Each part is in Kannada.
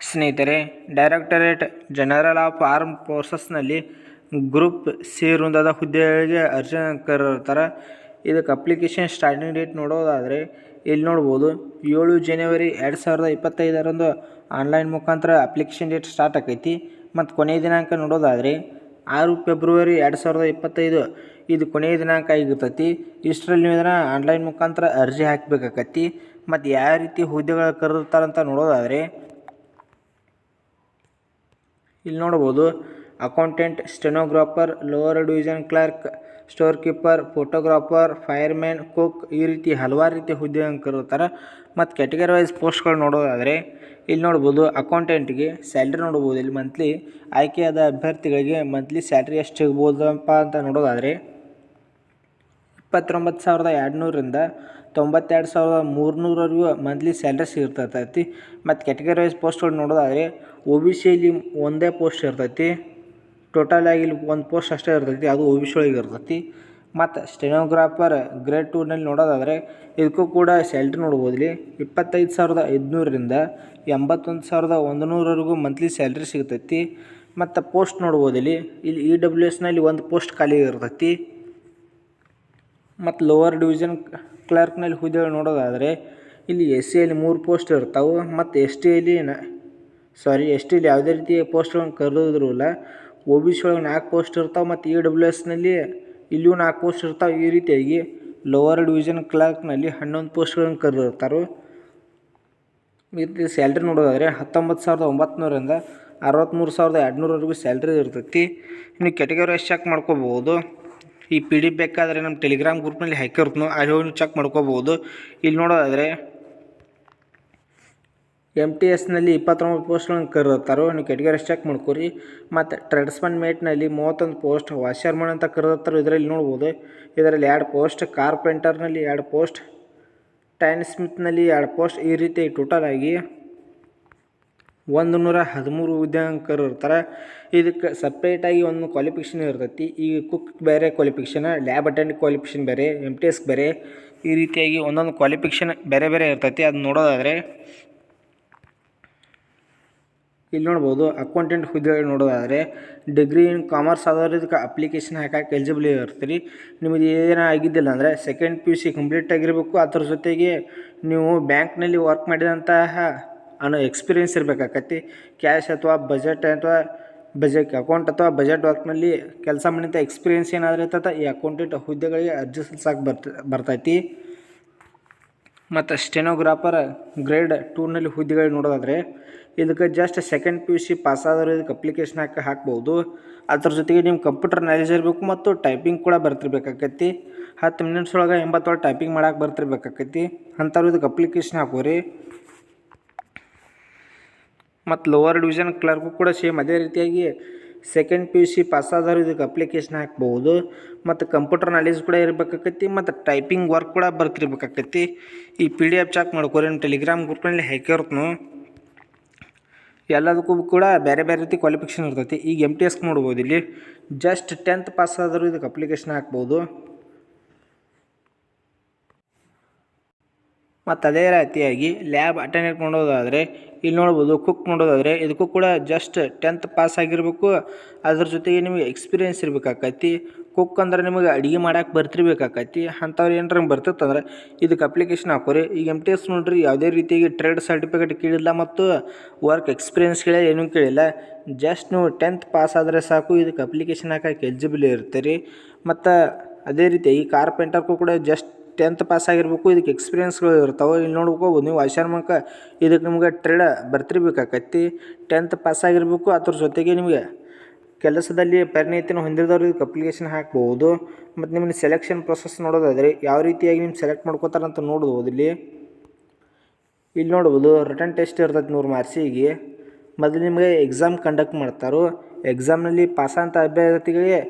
ಸ್ನೇಹಿತರೆ, ಡೈರೆಕ್ಟರೇಟ್ ಜನರಲ್ ಆಫ್ ಆರ್ಮ್ ಫೋರ್ಸಸ್ನಲ್ಲಿ ಗ್ರೂಪ್ ಸಿ ವೃಂದದ ಹುದ್ದೆಗಳಿಗೆ ಅರ್ಜಿ ಕರೆದಿರ್ತಾರೆ. ಇದಕ್ಕೆ ಅಪ್ಲಿಕೇಶನ್ ಸ್ಟಾರ್ಟಿಂಗ್ ಡೇಟ್ ನೋಡೋದಾದರೆ ಇಲ್ಲಿ ನೋಡ್ಬೋದು 7 ಜನವರಿ 2025 ಆನ್ಲೈನ್ ಮುಖಾಂತರ ಅಪ್ಲಿಕೇಶನ್ ಡೇಟ್ ಸ್ಟಾರ್ಟ್ ಆಕೈತಿ. ಮತ್ತು ಕೊನೆಯ ದಿನಾಂಕ ನೋಡೋದಾದರೆ 6 ಫೆಬ್ರವರಿ 2025 ಇದು ಕೊನೆಯ ದಿನಾಂಕ ಆಗಿರ್ತೈತಿ. ಇಷ್ಟರಲ್ಲಿ ನೀವು ಇದನ್ನು ಆನ್ಲೈನ್ ಮುಖಾಂತರ ಅರ್ಜಿ ಹಾಕಬೇಕಾಕತಿ. ಮತ್ತು ಯಾವ ರೀತಿ ಹುದ್ದೆಗಳು ಕರೆದಿರ್ತಾರಂತ ನೋಡೋದಾದರೆ ಇಲ್ಲಿ ನೋಡ್ಬೋದು accountant, stenographer, lower division clerk, store keeper, photographer, fireman, cook ಈ ರೀತಿ ಹಲವಾರು ರೀತಿಯ ಹುದ್ದೆಗಳನ್ನು ಕರೆದಿರ್ತಾರೆ. ಮತ್ತು ಕ್ಯಾಟಗರಿ ವೈಸ್ ಪೋಸ್ಟ್ಗಳು ನೋಡೋದಾದರೆ ಇಲ್ಲಿ ನೋಡ್ಬೋದು ಅಕೌಂಟೆಂಟ್ಗೆ ಸ್ಯಾಲ್ರಿ ನೋಡ್ಬೋದು. ಇಲ್ಲಿ ಮಂತ್ಲಿ ಆಯ್ಕೆಯಾದ ಅಭ್ಯರ್ಥಿಗಳಿಗೆ ಮಂತ್ಲಿ ಸ್ಯಾಲ್ರಿ ಎಷ್ಟು ಸಿಗ್ಬೋದಪ್ಪ ಅಂತ ನೋಡೋದಾದರೆ 29,200ರಿಂದ 92,300ವರೆಗೂ ಮಂತ್ಲಿ ಸ್ಯಾಲ್ರಿ ಸಿಗಿರ್ತೈತಿ. ಮತ್ತು ಕ್ಯಾಟಗರಿ ವೈಸ್ ಪೋಸ್ಟ್ಗಳು ನೋಡೋದಾದರೆ OBCಯಲ್ಲಿ ಒಂದೇ ಪೋಸ್ಟ್ ಇರ್ತೈತಿ. ಟೋಟಲ್ ಆಗಿ ಇಲ್ಲಿ ಒಂದು ಪೋಸ್ಟ್ ಅಷ್ಟೇ ಇರ್ತೈತಿ, ಅದು OBC ಒಳಗೆ ಇರ್ತೈತಿ. ಮತ್ತು ಸ್ಟೆನೋಗ್ರಾಫರ್ ಗ್ರೇಡ್ 2ನಲ್ಲಿ ನೋಡೋದಾದರೆ ಇದಕ್ಕೂ ಕೂಡ ಸ್ಯಾಲ್ರಿ ನೋಡ್ಬೋದು. ಇಲ್ಲಿ 25,500ರಿಂದ 81,100ವರೆಗೂ ಮಂತ್ಲಿ ಸ್ಯಾಲ್ರಿ ಸಿಗ್ತೈತಿ. ಮತ್ತು ಪೋಸ್ಟ್ ನೋಡ್ಬೋದು. ಇಲ್ಲಿ EWSನಲ್ಲಿ ಒಂದು ಪೋಸ್ಟ್ ಖಾಲಿ ಇರ್ತೈತಿ. ಮತ್ತು ಲೋವರ್ ಡಿವಿಷನ್ ಕ್ಲರ್ಕ್ನಲ್ಲಿ ಹುದ್ದೆಗಳು ನೋಡೋದಾದರೆ ಇಲ್ಲಿ SCಯಲ್ಲಿ 3 ಪೋಸ್ಟ್ ಇರ್ತಾವೆ. ಮತ್ತು STಯಲ್ಲಿ ಯಾವುದೇ ರೀತಿಯ ಪೋಸ್ಟ್ಗಳನ್ನು ಕರೆದಿರೋಲ್ಲ. OBC ಒಳಗೆ 4 ಪೋಸ್ಟ್ ಇರ್ತಾವೆ. ಮತ್ತು EWSನಲ್ಲಿ ಇಲ್ಲಿಯೂ 4 ಪೋಸ್ಟ್ ಇರ್ತಾವೆ. ಈ ರೀತಿಯಾಗಿ ಲೋವರ್ ಡಿವಿಷನ್ ಕ್ಲರ್ಕ್ನಲ್ಲಿ 11 ಪೋಸ್ಟ್ಗಳನ್ನು ಕರೆದಿರ್ತಾರೆ. ಈ ರೀತಿ ಸ್ಯಾಲ್ರಿ ನೋಡೋದಾದರೆ 19,900ರಿಂದ 63,200ವರೆಗೂ ಸ್ಯಾಲ್ರಿ ಇರ್ತೈತಿ. ಇನ್ನು ಕ್ಯಾಟಗರಿ ವೈಸ್ ಚೆಕ್ ಮಾಡ್ಕೋಬೋದು. ಈ PDF ಬೇಕಾದರೆ ನಮ್ಮ ಟೆಲಿಗ್ರಾಮ್ ಗ್ರೂಪ್ನಲ್ಲಿ ಹಾಕಿರ್ತೀನಿ, ಅಲ್ಲಿ ಹೋಗಿ ಚೆಕ್ ಮಾಡ್ಕೋಬೋದು. ಇಲ್ಲಿ ನೋಡೋದಾದರೆ MTSನಲ್ಲಿ 29 ಪೋಸ್ಟ್ಗಳನ್ನು ಕರೆದಿರ್ತಾರೆ. ನೀವು ಕ್ಯಾಟಗರಿ ಚೆಕ್ ಮಾಡ್ಕೊರಿ. ಮತ್ತು ಟ್ರೇಡ್ಸ್ಮನ್ ಮೇಟ್ನಲ್ಲಿ 31 ಪೋಸ್ಟ್, ವಾಷರ್ಮನ್ ಅಂತ ಕರೆದಿರ್ತಾರೆ. ಇದರಲ್ಲಿ ನೋಡ್ಬೋದು, ಇದರಲ್ಲಿ 2 ಪೋಸ್ಟ್, ಕಾರ್ಪೆಂಟರ್ನಲ್ಲಿ 2 ಪೋಸ್ಟ್, ಟೈನ್ ಸ್ಮಿತ್ನಲ್ಲಿ 2 ಪೋಸ್ಟ್, ಈ ರೀತಿ ಟೋಟಲ್ ಆಗಿ 113 ಹುದ್ದೆಗಳನ್ನು ಕರೆದಿರ್ತಾರೆ. ಇದಕ್ಕೆ ಸಪ್ರೇಟಾಗಿ ಒಂದು ಕ್ವಾಲಿಫಿಕೇಷನ್ ಇರ್ತೈತಿ. ಈಗ ಕುಕ್ ಬೇರೆ ಕ್ವಾಲಿಫಿಕೇಷನ್, ಲ್ಯಾಬ್ ಅಟೆಂಡೆಂಟ್ ಕ್ವಾಲಿಫಿಕೇಷನ್ ಬೇರೆ, MTS ಬೇರೆ, ಈ ರೀತಿಯಾಗಿ ಒಂದೊಂದು ಕ್ವಾಲಿಫಿಕೇಷನ್ ಬೇರೆ ಬೇರೆ ಇರ್ತೈತಿ. ಅದು ನೋಡೋದಾದರೆ ಇಲ್ಲಿ ನೋಡ್ಬೋದು ಅಕೌಂಟೆಂಟ್ ಹುದ್ದೆಗಳು ನೋಡೋದಾದರೆ ಡಿಗ್ರಿ ಇನ್ ಕಾಮರ್ಸ್ ಆದವ್ರು ಇದಕ್ಕೆ ಅಪ್ಲಿಕೇಶನ್ ಹಾಕಕ್ಕೆ ಎಲಿಜಿಬಲ್ ಇರ್ತೀರಿ. ನಿಮಗೆ ಏನೂ ಆಗಿದ್ದಿಲ್ಲ ಅಂದರೆ ಸೆಕೆಂಡ್ PUC ಕಂಪ್ಲೀಟ್ ಆಗಿರಬೇಕು. ಅದ್ರ ಜೊತೆಗೆ ನೀವು ಬ್ಯಾಂಕ್ನಲ್ಲಿ ವರ್ಕ್ ಮಾಡಿದಂತಹ ಎಕ್ಸ್ಪೀರಿಯೆನ್ಸ್ ಇರಬೇಕಾಕತಿ. ಕ್ಯಾಶ್ ಅಥವಾ ಬಜೆಟ್ ಅಕೌಂಟ್ ಅಥವಾ ಬಜೆಟ್ ವರ್ಕ್ನಲ್ಲಿ ಕೆಲಸ ಮಾಡಿದಂಥ ಎಕ್ಸ್ಪೀರಿಯೆನ್ಸ್ ಏನಾದರೂ ಇರ್ತೈತೆ ಈ ಅಕೌಂಟೆಂಟ್ ಹುದ್ದೆಗಳಿಗೆ ಅರ್ಜಿ ಸಲ್ಲಿಸಕ್ಕೆ ಬರ್ತೈತಿ. ಮತ್ತು ಸ್ಟೆನೋಗ್ರಾಫರ್ ಗ್ರೇಡ್ 2ನಲ್ಲಿ ಹುದ್ದೆಗಳು ನೋಡೋದಾದರೆ ಇದಕ್ಕೆ ಜಸ್ಟ್ ಸೆಕೆಂಡ್ PUC ಪಾಸಾದವರು ಇದಕ್ಕೆ ಅಪ್ಲಿಕೇಶನ್ ಹಾಕ್ಬೋದು. ಅದ್ರ ಜೊತೆಗೆ ನಿಮ್ಮ ಕಂಪ್ಯೂಟರ್ ನಾಲೆಜ್ ಇರಬೇಕು ಮತ್ತು ಟೈಪಿಂಗ್ ಕೂಡ ಬರ್ತಿರ್ಬೇಕಾಕೈತಿ. 10 ಮಿನಿಟ್ಸ್ ಒಳಗೆ 80 ಟೈಪಿಂಗ್ ಮಾಡೋಕೆ ಬರ್ತಿರ್ಬೇಕಾಕೈತಿ. ಅಂಥವ್ರು ಇದಕ್ಕೆ ಅಪ್ಲಿಕೇಶನ್ ಹಾಕೋರಿ. ಮತ್ತು ಲೋವರ್ ಡಿವಿಷನ್ ಕ್ಲರ್ಕು ಕೂಡ ಸೇಮ್ ಅದೇ ರೀತಿಯಾಗಿ ಸೆಕೆಂಡ್ PUC ಪಾಸಾದವರು ಇದಕ್ಕೆ ಅಪ್ಲಿಕೇಶನ್ ಹಾಕ್ಬೋದು. ಮತ್ತು ಕಂಪ್ಯೂಟರ್ ನಾಲೆಜ್ ಕೂಡ ಇರಬೇಕಾಕೈತಿ. ಮತ್ತು ಟೈಪಿಂಗ್ ವರ್ಕ್ ಕೂಡ ಬರ್ತಿರ್ಬೇಕಾಕೈತಿ. ಈ PDF ಚೆಕ್ ಮಾಡ್ಕೋರಿ, ನಿಮ್ಮ ಟೆಲಿಗ್ರಾಮ್ ಗ್ರೂಪ್ನಲ್ಲಿ ಹಾಕಿರ್ತೀನಿ. ಎಲ್ಲದಕ್ಕೂ ಕೂಡ ಬೇರೆ ಬೇರೆ ರೀತಿ ಕ್ವಾಲಿಫಿಕೇಷನ್ ಇರ್ತೈತಿ. ಈಗ MTS ನೋಡ್ಬೋದು, ಇಲ್ಲಿ ಜಸ್ಟ್ 10th ಪಾಸ್ ಆದರೂ ಇದಕ್ಕೆ ಅಪ್ಲಿಕೇಶನ್ ಹಾಕ್ಬೋದು. ಮತ್ತು ಅದೇ ರೀತಿಯಾಗಿ ಲ್ಯಾಬ್ ಅಟೆಂಡೆಂಟ್ ನೋಡೋದಾದರೆ ಇಲ್ಲಿ ನೋಡ್ಬೋದು. ಕುಕ್ ನೋಡೋದಾದರೆ ಇದಕ್ಕೂ ಕೂಡ ಜಸ್ಟ್ 10th ಪಾಸ್ ಆಗಿರಬೇಕು. ಅದ್ರ ಜೊತೆಗೆ ನಿಮಗೆ ಎಕ್ಸ್ಪೀರಿಯೆನ್ಸ್ ಇರಬೇಕಾಕೈತಿ. ಕುಕ್ ಅಂದ್ರೆ ನಿಮಗೆ ಅಡುಗೆ ಮಾಡೋಕೆ ಬರ್ತಿರ್ಬೇಕಾಕೈತಿ. ಅಂಥವ್ರು ಏನಾರ ಬರ್ತಿರ್ತಂದ್ರೆ ಇದಕ್ಕೆ ಅಪ್ಲಿಕೇಶನ್ ಹಾಕೋರಿ. ಈಗ MTS ನೋಡ್ರಿ, ಯಾವುದೇ ರೀತಿಯಾಗಿ ಟ್ರೇಡ್ ಸರ್ಟಿಫಿಕೇಟ್ ಕೇಳಿಲ್ಲ ಮತ್ತು ವರ್ಕ್ ಎಕ್ಸ್ಪೀರಿಯೆನ್ಸ್ ಕೇಳಿ ಏನೂ ಕೇಳಿಲ್ಲ. ಜಸ್ಟ್ ನೀವು 10th ಪಾಸ್ ಆದರೆ ಸಾಕು, ಇದಕ್ಕೆ ಅಪ್ಲಿಕೇಶನ್ ಹಾಕೋಕೆ ಎಲಿಜಿಬಲ್ ಇರ್ತೀರಿ. ಮತ್ತು ಅದೇ ರೀತಿಯಾಗಿ ಕಾರ್ಪೆಂಟರ್ಗೂ ಕೂಡ ಜಸ್ಟ್ 10th ಪಾಸ್ ಆಗಿರಬೇಕು. ಇದಕ್ಕೆ ಎಕ್ಸ್ಪೀರಿಯೆನ್ಸ್ಗಳು ಇರ್ತಾವೆ. ಇಲ್ಲಿ ನೋಡ್ಕೋಬೋದು ನೀವು ವಾಷರ್ಮನ್ಕ ಇದಕ್ಕೆ ನಿಮ್ಗೆ ಟ್ರೇಡ್ ಬರ್ತಿರ್ಬೇಕಾಕೈತಿ. 10th ಪಾಸ್ ಆಗಿರಬೇಕು. ಅದ್ರ ಜೊತೆಗೆ ನಿಮಗೆ ಕೆಲಸದಲ್ಲಿ ಪರಿಣಿತಿಯನ್ನು ಹೊಂದಿದವರು ಇದಕ್ಕೆ ಅಪ್ಲಿಕೇಶನ್ ಹಾಕ್ಬೋದು. ಮತ್ತು ನಿಮ್ಮನ್ನ ಸೆಲೆಕ್ಷನ್ ಪ್ರೊಸೆಸ್ ನೋಡೋದಾದರೆ ಯಾವ ರೀತಿಯಾಗಿ ನಿಮ್ಮ ಸೆಲೆಕ್ಟ್ ಮಾಡ್ಕೋತಾರಂತ ನೋಡ್ಬೋದು. ಇಲ್ಲಿ ನೋಡ್ಬೋದು ರಿಟರ್ನ್ ಟೆಸ್ಟ್ ಇರ್ತೈತೆ 100 ಮಾರ್ಕ್ಸಿಗೆ. ಮೊದಲು ನಿಮಗೆ ಎಕ್ಸಾಮ್ ಕಂಡಕ್ಟ್ ಮಾಡ್ತಾರೆ. ಎಕ್ಸಾಮ್ನಲ್ಲಿ ಪಾಸಂತ ಅಭ್ಯರ್ಥಿಗಳಿಗೆ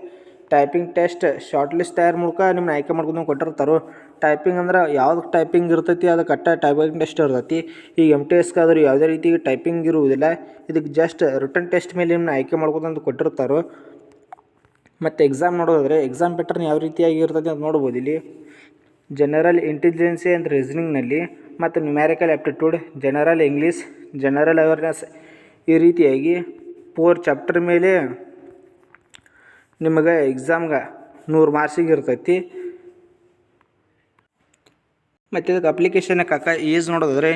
ಟೈಪಿಂಗ್ ಟೆಸ್ಟ್, ಶಾರ್ಟ್ ಲಿಸ್ಟ್ ತಯಾರು ಮೂಲಕ ನಿಮ್ಮನ್ನ ಆಯ್ಕೆ ಮಾಡ್ಕೊಂಡು ಕೊಟ್ಟಿರ್ತಾರೆ. ಟೈಪಿಂಗ್ ಅಂದ್ರೆ ಯಾವ್ದು ಟೈಪಿಂಗ್ ಇರ್ತೈತಿ ಅದಕ್ಕೆ ಟೈಪಿಂಗ್ ಟೆಸ್ಟ್ ಇರ್ತೈತಿ. ಈಗ MTSಗೆ ಆದರೂ ಯಾವುದೇ ರೀತಿ ಟೈಪಿಂಗ್ ಇರುವುದಿಲ್ಲ. ಇದಕ್ಕೆ ಜಸ್ಟ್ ರಿಟರ್ನ್ ಟೆಸ್ಟ್ ಮೇಲೆ ನಿಮ್ಮನ್ನ ಆಯ್ಕೆ ಮಾಡ್ಕೋತಂದು ಕೊಟ್ಟಿರ್ತಾರೆ. ಮತ್ತು ಎಕ್ಸಾಮ್ ನೋಡೋದಾದರೆ ಎಕ್ಸಾಮ್ ಪ್ಯಾಟರ್ನ್ ಯಾವ ರೀತಿಯಾಗಿ ಇರ್ತೈತಿ ಅಂತ ನೋಡ್ಬೋದು. ಇಲ್ಲಿ ಜನರಲ್ ಇಂಟೆಲಿಜೆನ್ಸಿ ಆ್ಯಂಡ್ ರೀಸನಿಂಗ್ನಲ್ಲಿ ಮತ್ತು numerical aptitude, general English, general awareness ಈ ರೀತಿಯಾಗಿ 4 ಚಾಪ್ಟರ್ ಮೇಲೆ ನಿಮಗೆ ಎಕ್ಸಾಮ್ಗೆ 100 ಮಾರ್ಕ್ಸಿಗೆ ಇರ್ತೈತಿ. ಮತ್ತು ಇದಕ್ಕೆ ಅಪ್ಲಿಕೇಶನ್ ಕಾಕ ಏಜ್ ನೋಡೋದಾದ್ರೆ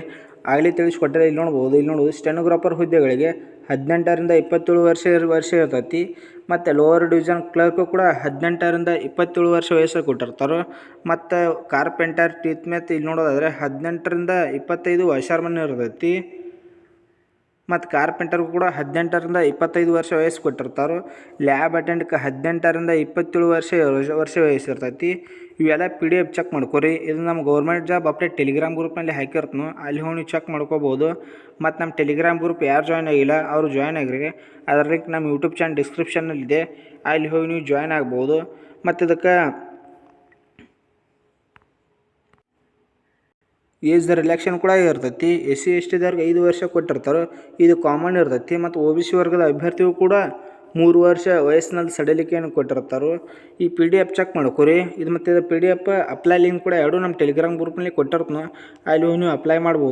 ಆಗಲೇ ತಿಳಿಸ್ಕೊಟ್ಟರೆ ಇಲ್ಲಿ ನೋಡ್ಬೋದು ಸ್ಟೆನೋಗ್ರಾಫರ್ ಹುದ್ದೆಗಳಿಗೆ 18ರಿಂದ 27 ವರ್ಷ ಇರ್ತೈತಿ. ಮತ್ತು ಲೋವರ್ ಡಿವಿಷನ್ ಕ್ಲರ್ಕು ಕೂಡ 18ರಿಂದ 27 ವರ್ಷ ವಯಸ್ಸು ಕೊಟ್ಟಿರ್ತಾರೆ. ಮತ್ತು ಕಾರ್ಪೆಂಟರ್ ಟೀತ್ ಮ್ಯಾತ್ ಇಲ್ಲಿ ನೋಡೋದಾದರೆ 18ರಿಂದ 25 ವರ್ಷ ಇರ್ತೈತಿ. ಮತ್ತು ಕಾರ್ಪೆಂಟರ್ಗೂ ಕೂಡ 18ರಿಂದ 25 ವರ್ಷ ವಯಸ್ಸು ಕೊಟ್ಟಿರ್ತಾರೆ. ಲ್ಯಾಬ್ ಅಟೆಂಡ್ಗೆ 18ರಿಂದ 27 ವರ್ಷ ವಯಸ್ಸು ಇರ್ತೈತಿ. ಇವೆಲ್ಲ PDF ಚೆಕ್ ಮಾಡ್ಕೊರಿ. ಇದು ನಮ್ಮ ಗೌರ್ಮೆಂಟ್ ಜಾಬ್ ಅಪ್ಡೇಟ್ ಟೆಲಿಗ್ರಾಮ್ ಗ್ರೂಪ್ನಲ್ಲಿ ಹಾಕಿರ್ತನು, ಅಲ್ಲಿ ಹೋಗಿ ನೀವು ಚೆಕ್ ಮಾಡ್ಕೋಬೋದು. ಮತ್ತು ನಮ್ಮ ಟೆಲಿಗ್ರಾಮ್ ಗ್ರೂಪ್ ಯಾರು ಜಾಯ್ನ್ ಆಗಿಲ್ಲ ಅವರು ಜಾಯ್ನ್ ಆಗಿರಿ. ಅದರ ಲಿಂಕ್ ನಮ್ಮ ಯೂಟ್ಯೂಬ್ ಚಾನಲ್ ಡಿಸ್ಕ್ರಿಪ್ಷನ್ನಲ್ಲಿದೆ, ಅಲ್ಲಿ ಹೋಗಿ ನೀವು ಜಾಯ್ನ್ ಆಗ್ಬೋದು. ಮತ್ತು ಇದಕ್ಕೆ ಏಜ್ ರಿಲ್ಯಾಕ್ಷನ್ ಕೂಡ ಇರ್ತೈತಿ. SC STದವ್ರಿಗೆ 5 ವರ್ಷ ಕೊಟ್ಟಿರ್ತಾರೆ, ಇದು ಕಾಮನ್ ಇರ್ತೈತಿ. ಮತ್ತು OBC ವರ್ಗದ ಅಭ್ಯರ್ಥಿಗೂ ಕೂಡ 3 ವರ್ಷ ವಯಸ್ಸಿನಲ್ಲಿ ಸಡಿಲಿಕೆಯನ್ನು ಕೊಟ್ಟಿರ್ತಾರೆ. ಈ PDF ಚೆಕ್ ಮಾಡ್ಕೊರಿ. ಇದು ಮತ್ತು PDF ಅಪ್ಲೈ ಲಿಂಕ್ ಕೂಡ ಎರಡೂ ನಮ್ಮ ಟೆಲಿಗ್ರಾಮ್ ಗ್ರೂಪ್ನಲ್ಲಿ ಕೊಟ್ಟಿರ್ತನು, ಅಲ್ಲಿ ಹೋಗಿ ನೀವು ಅಪ್ಲೈ ಮಾಡ್ಬೋದು.